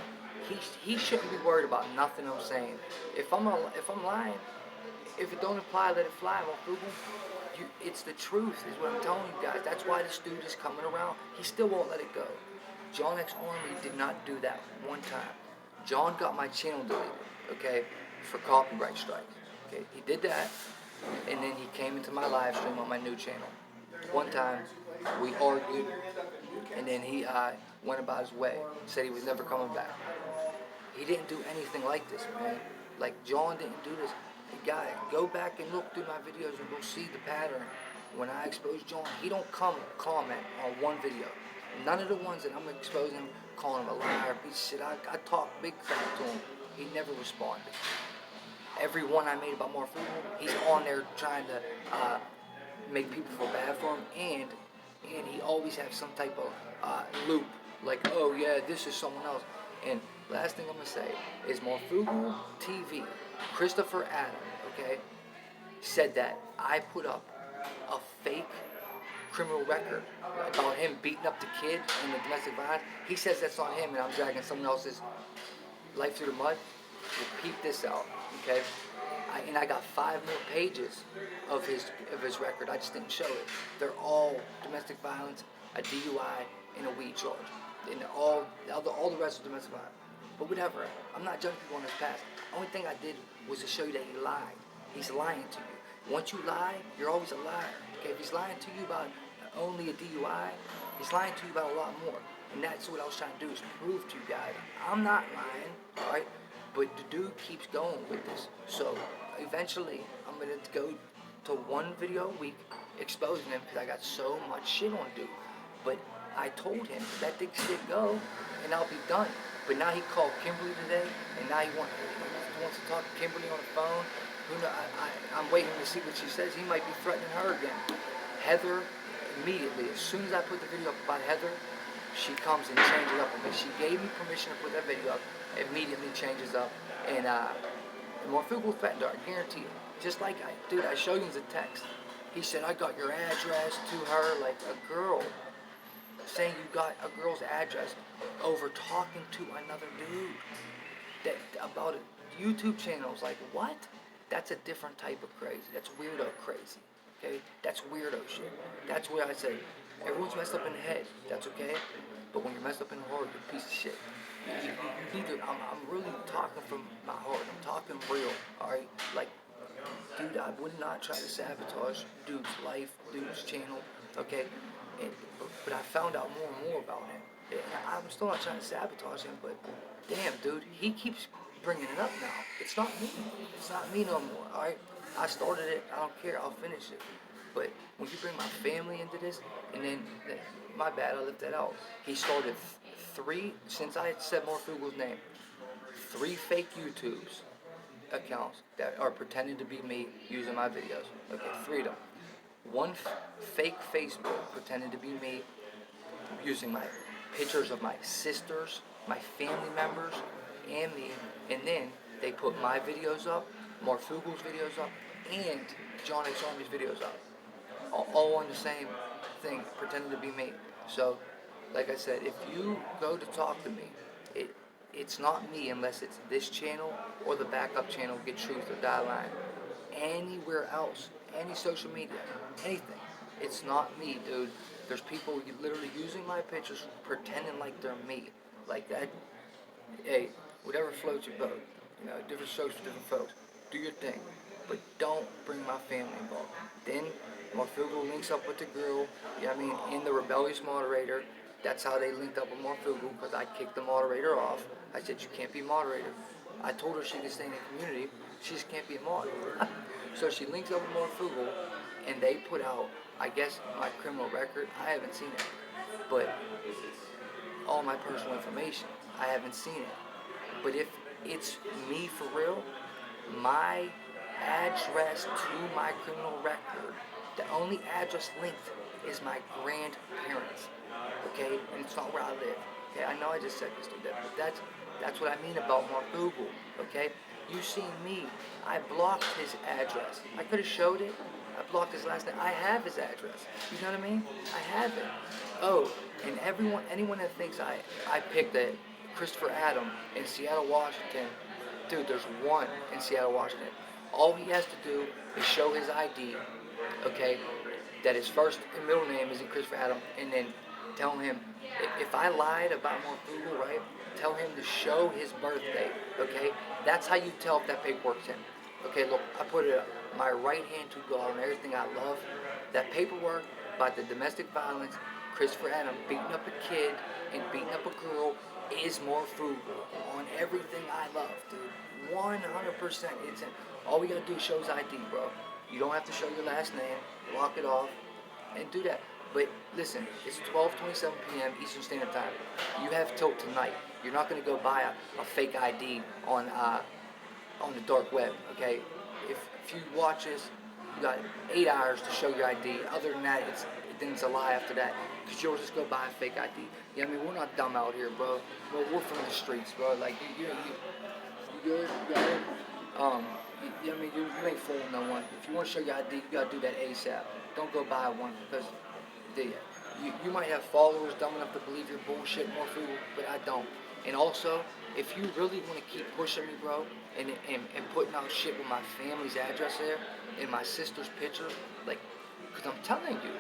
he shouldn't be worried about nothing I'm saying. If I'm lying, if it don't apply, let it fly. On Google, it's the truth, is what I'm telling you guys. That's why this dude is coming around. He still won't let it go. John X Army did not do that one time. John got my channel deleted, okay, for copyright strikes. Okay, he did that, and then he came into my live stream on my new channel. One time, we argued, and then he went about his way, said he was never coming back. He didn't do anything like this, man. Like, John didn't do this. Guy, go back and look through my videos and you'll see the pattern. When I expose John, he don't comment on one video. None of the ones that I'm exposing, calling him a liar, piece of shit. I talk big crap to him. He never responded. Every one I made about Morfugal, he's on there trying to make people feel bad for him, and he always has some type of loop, like, oh yeah, this is someone else. And last thing I'm gonna say is Morfugal TV, Christopher Adam, okay, said that I put up a fake criminal record about him beating up the kid in the domestic violence. He says that's on him, and I'm dragging someone else's life through the mud. Well, peep this out, okay? I got 5 more pages of his record. I just didn't show it. They're all domestic violence, a DUI, and a weed charge. And all the rest is domestic violence. But whatever. I'm not judging people on his past. The only thing I did was to show you that he lied. He's lying to you. Once you lie, you're always a liar. Okay? If he's lying to you about only a DUI, he's lying to you about a lot more. And that's what I was trying to do, is prove to you guys I'm not lying, alright? But the dude keeps going with this. So eventually, I'm going to go to one video a week exposing him because I got so much shit on dude. But I told him, let this shit go and I'll be done. But now he called Kimberly today, and now he wants to talk to Kimberly on the phone. Who knows? I'm waiting to see what she says. He might be threatening her again. Heather, immediately, as soon as I put the video up about Heather, she comes and changes up on me. She gave me permission to put that video up, immediately changes up, and Morfugal threatened her, I guarantee it. Just like, I showed you the text. He said, I got your address to her, like a girl, saying you got a girl's address over talking to another dude about a YouTube channels. Like, what? That's a different type of crazy. That's weirdo crazy. Okay? That's weirdo shit. That's where I say, everyone's messed up in the head. That's okay. But when you're messed up in the heart, you're a piece of shit. You need to, I'm really talking from my heart. I'm talking real. Alright? Like, dude, I would not try to sabotage dude's life, dude's channel. Okay? But I found out more and more about him. And I'm still not trying to sabotage him, but damn, dude, he keeps bringing it up now. It's not me. It's not me no more, alright? I started it. I don't care. I'll finish it. But when you bring my family into this, and then, my bad, I left that out. He started 3, since I had said Morfugal's name, 3 fake YouTubes accounts that are pretending to be me using my videos. Okay, 3 of them. 1 fake Facebook pretending to be me using my pictures of my sisters, my family members, and me, and then they put my videos up, Morfugal's videos up, and John X Army's videos up. All on the same thing, pretending to be me. So, like I said, if you go to talk to me, It's not me unless it's this channel or the backup channel, Get Truth or Die Line. Anywhere else, any social media, anything. It's not me, dude. There's people literally using my pictures, pretending like they're me. Like that. Hey, whatever floats your boat. You know, different strokes for different folks. Do your thing, but don't bring my family involved. Then Marfugal links up with the girl. You know what I mean? In the rebellious moderator. That's how they linked up with Marfugal, because I kicked the moderator off. I said you can't be moderator. I told her she could stay in the community. She just can't be a mod. So she links up with Marfugal, and they put out, I guess, my criminal record. I haven't seen it, but all my personal information. I haven't seen it. But if it's me for real, my address to my criminal record, the only address linked is my grandparents. Okay? And it's not where I live. Okay? I know I just said this to them, but that's what I mean about Mark Google. Okay? You see me, I blocked his address. I could have showed it. I blocked his last name. I have his address. You know what I mean? I have it. Oh, and anyone that thinks I picked a Christopher Adam in Seattle, Washington, dude, there's one in Seattle, Washington. All he has to do is show his ID, okay, that his first and middle name isn't Christopher Adam, and then tell him, if I lied about more Google, right, tell him to show his birthday, okay? That's how you tell if that paperwork's in. Okay, look, I put it up. My right hand to God on everything I love. That paperwork about the domestic violence, Christopher Adam beating up a kid and beating up a girl is more frugal on everything I love, dude. 100% it's in. All we gotta do is show his ID, bro. You don't have to show your last name, block it off, and do that. But listen, it's 12:27 p.m. Eastern Standard Time. You have till tonight. You're not gonna go buy a fake ID on the dark web, okay? If you watch this, you got 8 hours to show your ID. Other than that, then it's a lie after that. Because you'll just go buy a fake ID. You know what I mean? We're not dumb out here, bro. We're from the streets, bro. Like, you good? You got it? You know what I mean? You ain't fooling no one. If you want to show your ID, you got to do that ASAP. Don't go buy one, because you might have followers dumb enough to believe you're bullshit more food, but I don't. And also, if you really want to keep pushing me, bro, and putting out shit with my family's address there and my sister's picture, like, because I'm telling you,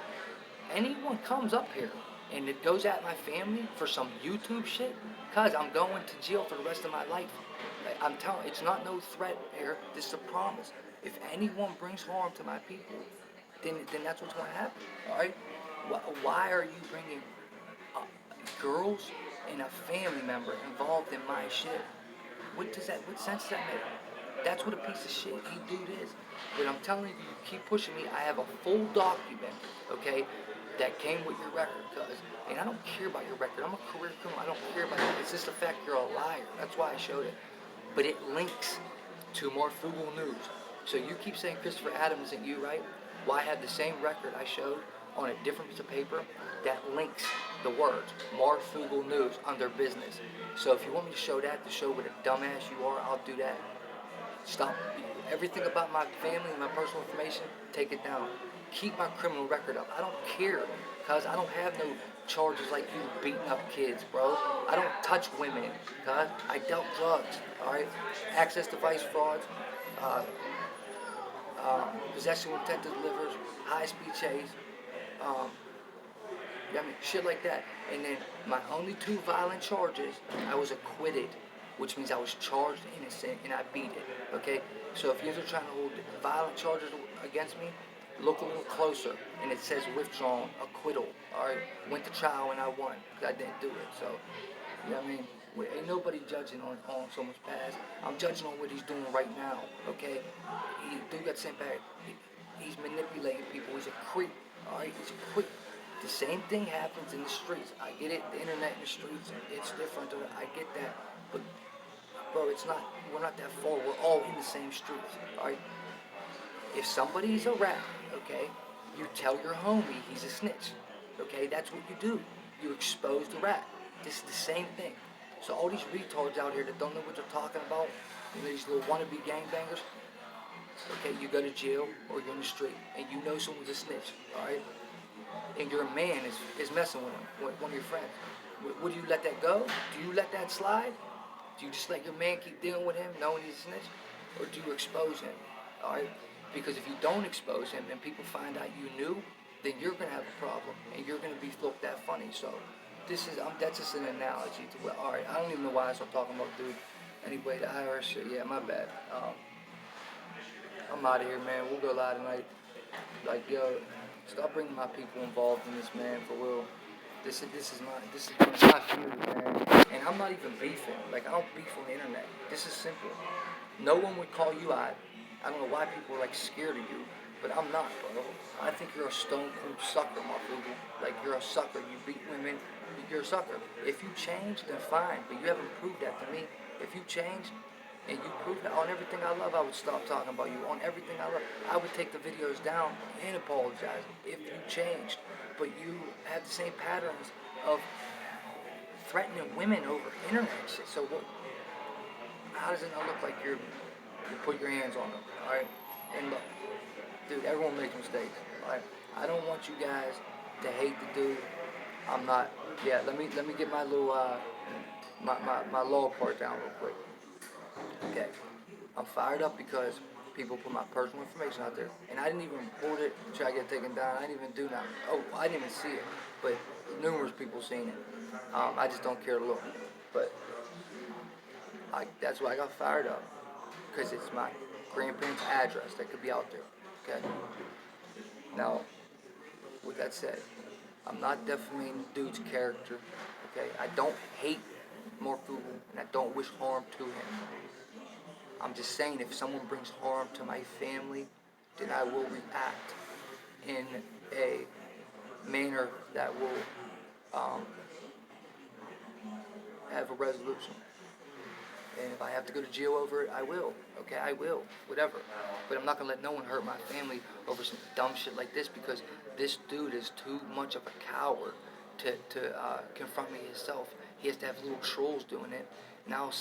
anyone comes up here and it goes at my family for some YouTube shit, cause I'm going to jail for the rest of my life. Like, I'm telling, it's not no threat here. This is a promise. If anyone brings harm to my people, then that's what's going to happen. All right? Why are you bringing girls and a family member involved in my shit? What sense does that make? That's what a piece of shit you dude is. But I'm telling you, you keep pushing me. I have a full document, okay, that came with your record, cuz. And I don't care about your record. I'm a career criminal. I don't care about it. It's just the fact you're a liar. That's why I showed it. But it links to more frugal news. So you keep saying Christopher Adams isn't you, right? Well, I have the same record I showed on a different piece of paper that links the words more frugal news under business. So if you want me to show that, to show what a dumbass you are, I'll do that. Stop. Everything about my family and my personal information, take it down. Keep my criminal record up. I don't care, cuz I don't have no charges like you beating up kids, bro. I don't touch women, cuz I dealt drugs, alright? Access device frauds, possession with intent to deliver, high-speed chase, I mean, shit like that. And then my only 2 violent charges, I was acquitted, which means I was charged innocent and I beat it, okay? So if you're trying to hold violent charges against me, look a little closer, and it says withdrawn, acquittal, all right? Went to trial and I won, because I didn't do it, so, you know what I mean? Ain't nobody judging on someone's past. I'm judging on what he's doing right now, okay? Dude got sent back. He's manipulating people. He's a creep, all right? He's a creep. The same thing happens in the streets. I get it, the internet and the streets, it's different. I get that. But, bro, it's not, we're not that far. We're all in the same streets, all right? If somebody's a rat, okay, you tell your homie he's a snitch, okay? That's what you do. You expose the rat. This is the same thing. So all these retards out here that don't know what they're talking about, these little wannabe gangbangers, okay, you go to jail or you're in the street and you know someone's a snitch, all right? And your man is messing with him, with one of your friends. Would you let that go? Do you let that slide? Do you just let your man keep dealing with him knowing he's a snitch? Or do you expose him? Alright? Because if you don't expose him and people find out you knew, then you're going to have a problem and you're going to be looked at funny. So that's just an analogy to what, alright, I don't even know why I started talking about dude. Anyway, the IRS shit, yeah, my bad. I'm out of here, man. We'll go live tonight. Like, yo, stop bringing my people involved in this, man, for real. This is my feud, man. And I'm not even beefing. Like, I don't beef on the internet. This is simple. No one would call you out. I don't know why people are, like, scared of you, but I'm not, bro. I think you're a stone cold sucker, my people. Like, you're a sucker. You beat women. You're a sucker. If you change, then fine. But you haven't proved that to me. If you change, and you prove that on everything I love, I would stop talking about you. On everything I love, I would take the videos down and apologize if you changed. But you have the same patterns of threatening women over internet shit. So what? How does it not look like you put your hands on them? All right. And look, dude, everyone makes mistakes. All right. I don't want you guys to hate the dude. I'm not. Yeah. Let me get my little my law part down real quick. Okay, I'm fired up because people put my personal information out there, and I didn't even report it, try to get it taken down. I didn't even do nothing. Oh, I didn't even see it, but numerous people seen it. I just don't care to look. But that's why I got fired up, because it's my grandparents' address that could be out there. Okay. Now, with that said, I'm not defaming the dude's character. Okay, I don't hate Morfugu, and I don't wish harm to him. I'm just saying, if someone brings harm to my family, then I will react in a manner that will have a resolution. And if I have to go to jail over it, I will. Okay, I will. Whatever. But I'm not going to let no one hurt my family over some dumb shit like this, because this dude is too much of a coward to confront me himself. He has to have little trolls doing it. Now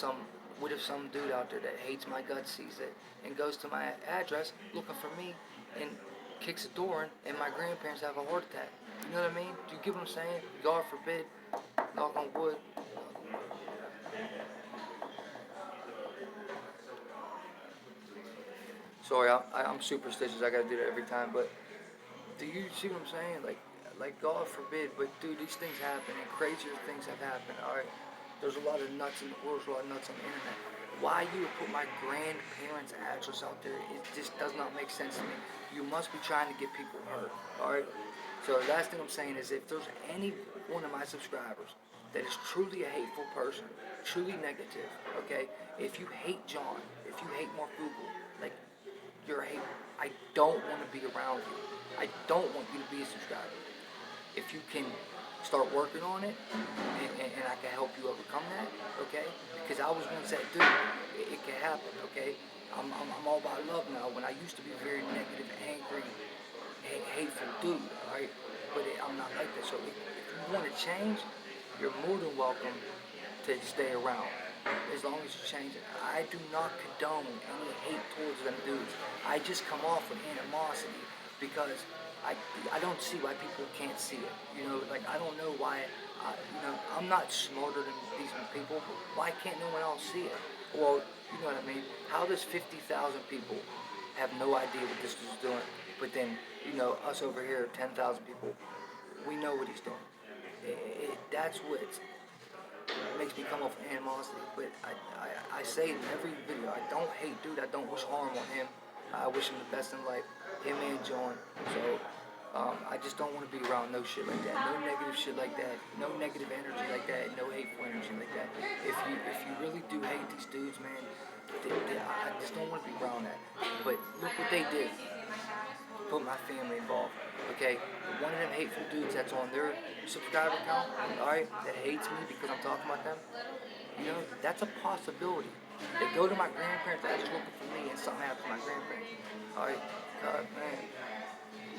what if some dude out there that hates my guts sees it and goes to my address looking for me and kicks the door in, and my grandparents have a heart attack? You know what I mean? Do you get what I'm saying? God forbid. Knock on wood. Sorry, I'm superstitious. I gotta do that every time. But do you see what I'm saying? Like God forbid. But dude, these things happen, and crazier things have happened. All right. There's a lot of nuts in the world, there's a lot of nuts on the internet. Why you would put my grandparents' address out there, it just does not make sense to me. You must be trying to get people hurt, alright? So the last thing I'm saying is, if there's any one of my subscribers that is truly a hateful person, truly negative, okay? If you hate John, if you hate Morfugu, like, you're a hater. I don't want to be around you. I don't want you to be a subscriber. If you can start working on it, and I can help you overcome that, okay? Because I was once that dude. It can happen, okay? I'm all about love now, when I used to be a very negative, angry, hateful dude, alright? But I'm not like that. So if you want to change, you're more than welcome to stay around, as long as you change it. I do not condone any hate towards them dudes. I just come off with animosity, because I don't see why people can't see it. You know, like, I don't know why, I'm not smarter than these people. Why can't no one else see it? Well, you know what I mean? How does 50,000 people have no idea what this is doing? But then, us over here, 10,000 people, we know what he's doing. That's what makes me come off with animosity. But I say in every video, I don't hate dude. I don't wish harm on him. I wish him the best in life. Him and John. So I just don't want to be around no shit like that, no negative shit like that, no negative energy like that, no hateful energy like that. If you really do hate these dudes, man, I just don't want to be around that. But look what they did. Put my family involved. Okay, one of them hateful dudes that's on their subscriber count, alright, that hates me because I'm talking about them, that's a possibility. They go to my grandparents' address looking for me, and something happens to my grandparents. Alright, man,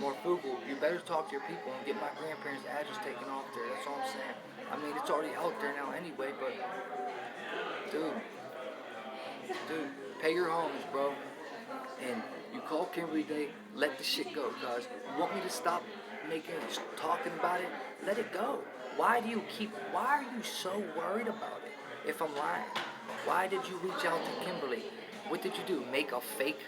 Morfugu, you better talk to your people and get my grandparents' address taken off there. That's all I'm saying. I mean, it's already out there now anyway, but dude, pay your homies, bro. And you call Kimberly Day, let the shit go, guys. You want me to stop talking about it? Let it go. Why are you so worried about it? If I'm lying, why did you reach out to Kimberly? What did you do? Make up a fake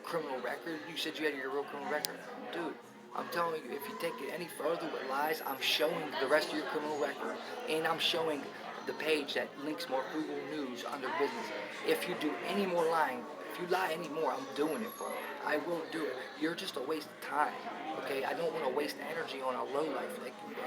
criminal record? You said you had your real criminal record. Dude, I'm telling you, if you take it any further with lies, I'm showing the rest of your criminal record, and I'm showing the page that links more Google News under business. If you do any more lying, if you lie anymore, I'm doing it, bro. I will do it. You're just a waste of time, okay? I don't want to waste energy on a low life like you, bro.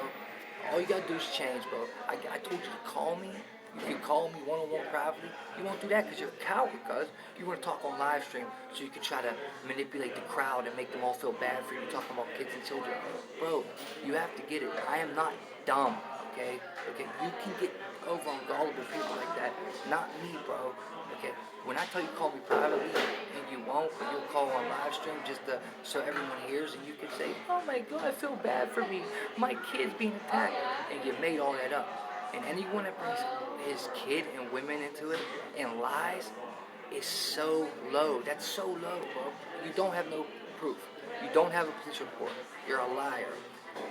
All you gotta do is change, bro. I told you to call me. You can call me one-on-one privately. You won't do that because you're a coward, cuz. You want to talk on live stream so you can try to manipulate the crowd and make them all feel bad for you talking about kids and children. Bro, you have to get it. I am not dumb, okay? Okay, you can get over on gullible people like that. Not me, bro. Okay, when I tell you call me privately and you won't, but you'll call on live stream so everyone hears and you can say, oh my God, I feel bad for me. My kid's being attacked. And you made all that up. And anyone that brings his kid and women into it and lies is so low. That's so low, bro. You don't have no proof. You don't have a police report. You're a liar.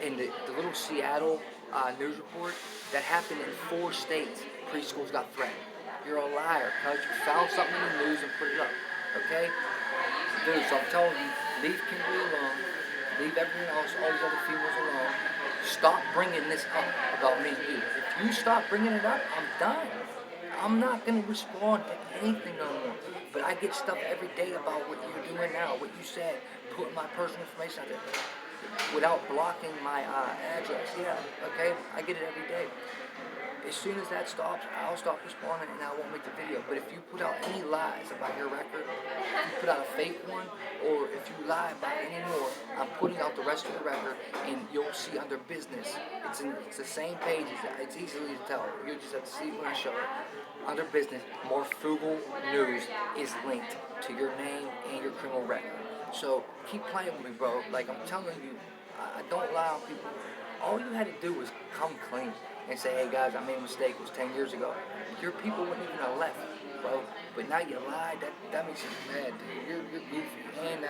In the little Seattle news report, that happened in 4 states. Preschools got threatened. You're a liar, cuz you found something in the news and put it up. Okay? Dude, so I'm telling you, leave Kimberly alone. Leave everyone else, all these other females alone. Stop bringing this up about me and you. If you stop bringing it up, I'm done. I'm not going to respond to anything no more. But I get stuff every day about what you're doing now, what you said, putting my personal information out there without blocking my address. Yeah, okay? I get it every day. As soon as that stops, I'll stop responding and I won't make the video. But if you put out any lies about your record, if you put out a fake one, or if you lie about it anymore, I'm putting out the rest of the record and you'll see under business. It's the same page. It's easily to tell. You just have to see it when I show it. Under business, more Frugal News is linked to your name and your criminal record. So keep playing with me, bro. Like I'm telling you, I don't lie on people. All you had to do was come clean and say, hey guys, I made a mistake. It was 10 years ago. Your people wouldn't even have left, bro. But now you lied. That makes you mad, dude. You're goofy, and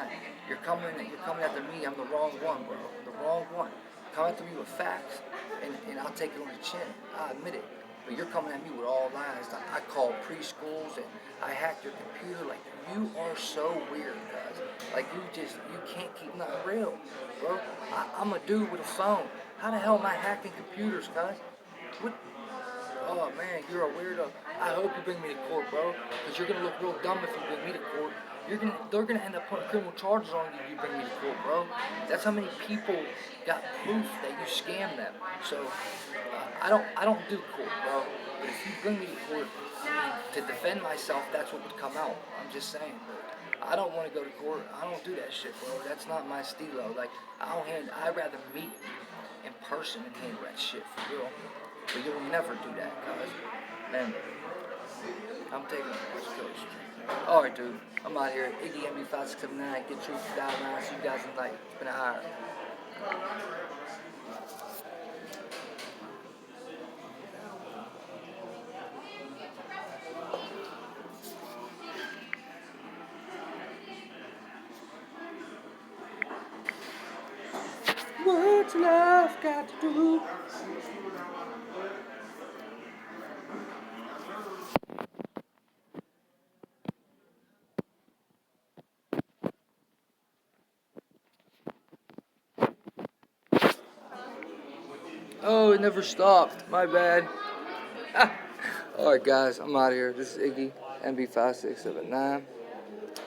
you're coming after me. I'm the wrong one, bro. The wrong one. Come after me with facts, and I'll take it on the chin. I admit it. But you're coming at me with all lies. I called preschools and I hacked your computer. Like you are so weird, guys. Like you can't keep nothing real, bro. I'm a dude with a phone. How the hell am I hacking computers, guys? What? Oh man, you're a weirdo. I hope you bring me to court, bro, because you're gonna look real dumb if you bring me to court. They're gonna end up putting criminal charges on you if you bring me to court, bro. That's how many people got proof that you scammed them. So I don't do court, bro. But if you bring me to court to defend myself, that's what would come out. I'm just saying. I don't want to go to court. I don't do that shit, bro. That's not my stilo. Like I'd rather meet in person and handle that shit for real. But you'll never do that, guys. Man, I'm taking the West Coast. Alright, dude. I'm out here. Iggy MB5679. Get truth, die line. See you guys in the night. It's been an hour. What's love got to do? Oh, it never stopped. My bad. Alright, guys, I'm out of here. This is Iggy, MB5679.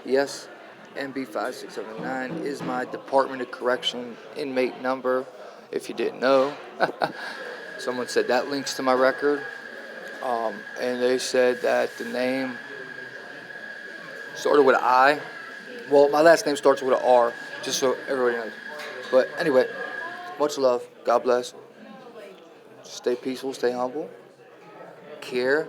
Yes, MB5679 is my Department of Correction inmate number, if you didn't know. Someone said that links to my record. And they said that the name started with an I. Well, my last name starts with an R, just so everybody knows. But anyway, much love. God bless. Stay peaceful, stay humble. Care.